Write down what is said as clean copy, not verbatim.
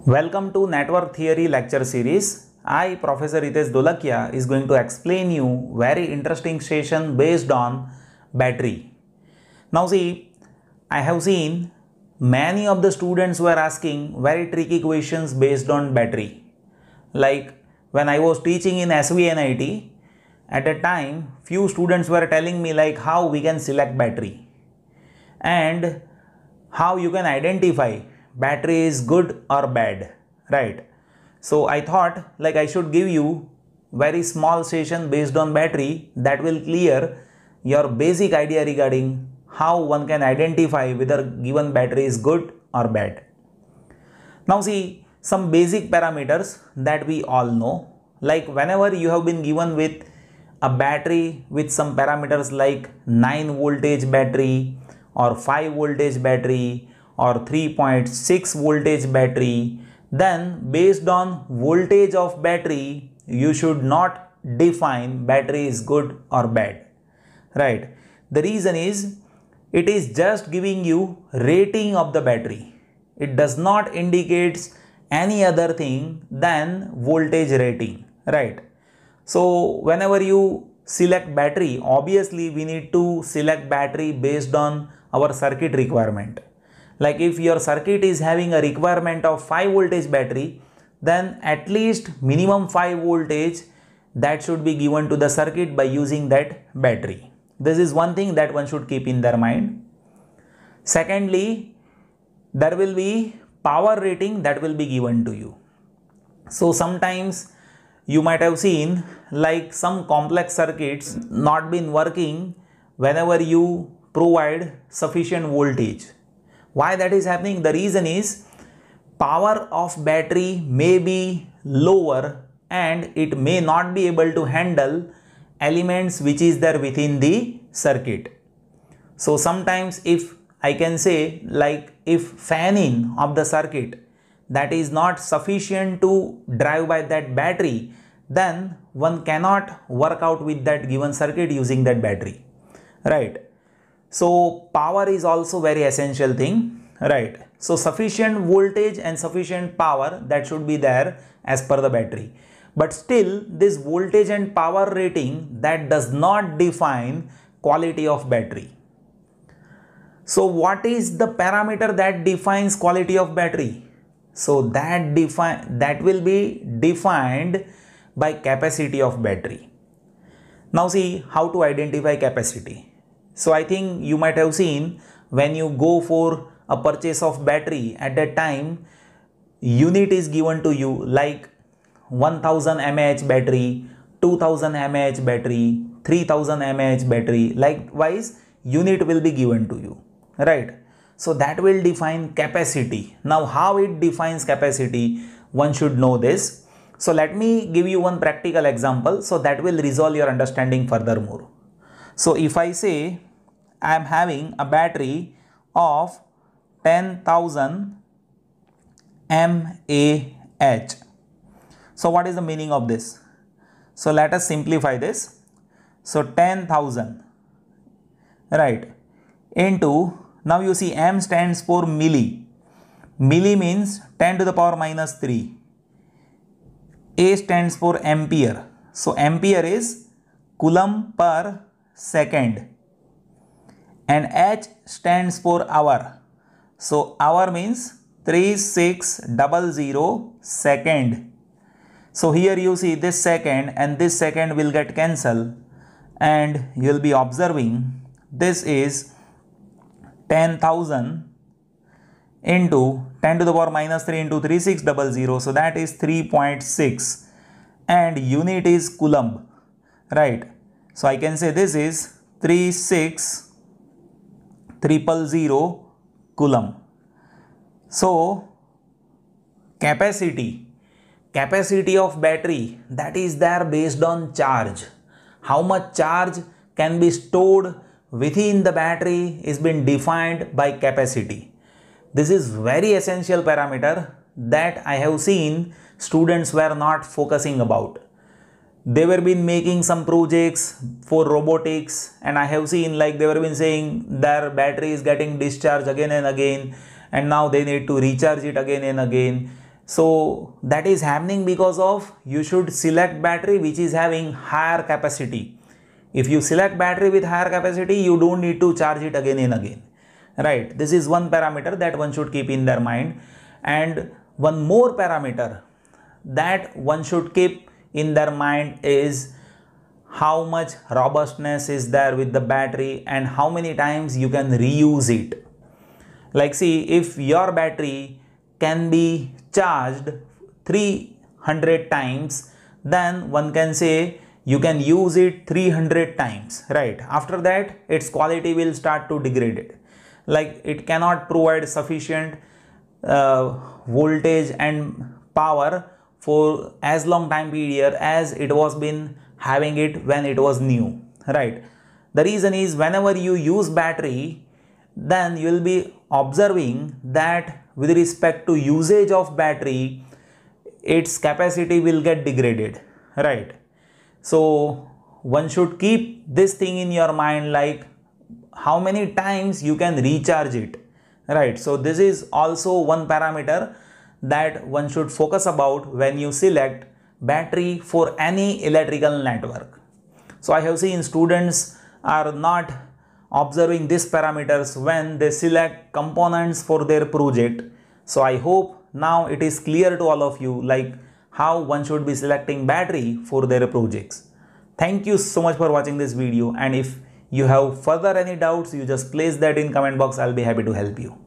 Welcome to Network Theory lecture series. I, Professor Hitesh Dolakia, is going to explain you very interesting session based on battery. Now see, I have seen many of the students were asking very tricky questions based on battery. Like when I was teaching in SVNIT, at a time few students were telling me like how we can select battery and how you can identify battery is good or bad, right? So I thought like I should give you very small session based on battery that will clear your basic idea regarding how one can identify whether given battery is good or bad. Now see some basic parameters that we all know, like whenever you have been given with a battery with some parameters like 9 voltage battery or 5 voltage battery or 3.6 voltage battery, then based on voltage of battery you should not define battery is good or bad, right? The reason is it is just giving you rating of the battery. It does not indicate any other thing than voltage rating, right? So whenever you select battery, obviously we need to select battery based on our circuit requirement. Like if your circuit is having a requirement of 5 voltage battery, then at least minimum 5 voltage that should be given to the circuit by using that battery. This is one thing that one should keep in their mind. Secondly, there will be power rating that will be given to you. So sometimes you might have seen like some complex circuits not been working whenever you provide sufficient voltage. Why that is happening? The reason is power of battery may be lower and it may not be able to handle elements which is there within the circuit. So sometimes if I can say like if fan in of the circuit that is not sufficient to drive by that battery, then one cannot work out with that given circuit using that battery, right? So power is also very essential thing, right? So sufficient voltage and sufficient power that should be there as per the battery. But still this voltage and power rating that does not define quality of battery. So what is the parameter that defines quality of battery? So that will be defined by capacity of battery. Now see how to identify capacity. So I think you might have seen when you go for a purchase of battery, at that time unit is given to you like 1000 mAh battery, 2000 mAh battery, 3000 mAh battery, likewise unit will be given to you, right? So that will define capacity. Now how it defines capacity, one should know this. So let me give you one practical example so that will resolve your understanding furthermore. So if I say I am having a battery of 10,000 mAh. So what is the meaning of this? So let us simplify this. So 10,000, right, into, now you see M stands for milli. Milli means 10 to the power minus 3. A stands for ampere. So ampere is coulomb per second. And H stands for hour. So hour means 3600 second. So here you see this second and this second will get cancelled, and you will be observing this is 10,000 into 10 to the power minus 3 into 3600, so that is 3.6, and unit is coulomb, right? So I can say this is 36000 coulomb. So capacity of battery that is there based on charge. How much charge can be stored within the battery is been defined by capacity. This is very essential parameter that I have seen students were not focusing about. They were been making some projects for robotics, and I have seen like they were been saying their battery is getting discharged again and again, and now they need to recharge it again and again. So that is happening because of you should select battery which is having higher capacity. If you select battery with higher capacity, you don't need to charge it again and again, right? This is one parameter that one should keep in their mind. And one more parameter that one should keep in their mind is how much robustness is there with the battery and how many times you can reuse it. Like see, if your battery can be charged 300 times, then one can say you can use it 300 times, right? After that, its quality will start to degrade it. Like it cannot provide sufficient voltage and power for as long time period as it was been having it when it was new, right? The reason is whenever you use battery, then you will be observing that with respect to usage of battery, its capacity will get degraded, right? So one should keep this thing in your mind, like how many times you can recharge it, right? So this is also one parameter that one should focus about when you select battery for any electrical network. So I have seen students are not observing these parameters when they select components for their project. So I hope now it is clear to all of you like how one should be selecting battery for their projects. Thank you so much for watching this video, and if you have further any doubts, you just place that in comment box. I'll be happy to help you.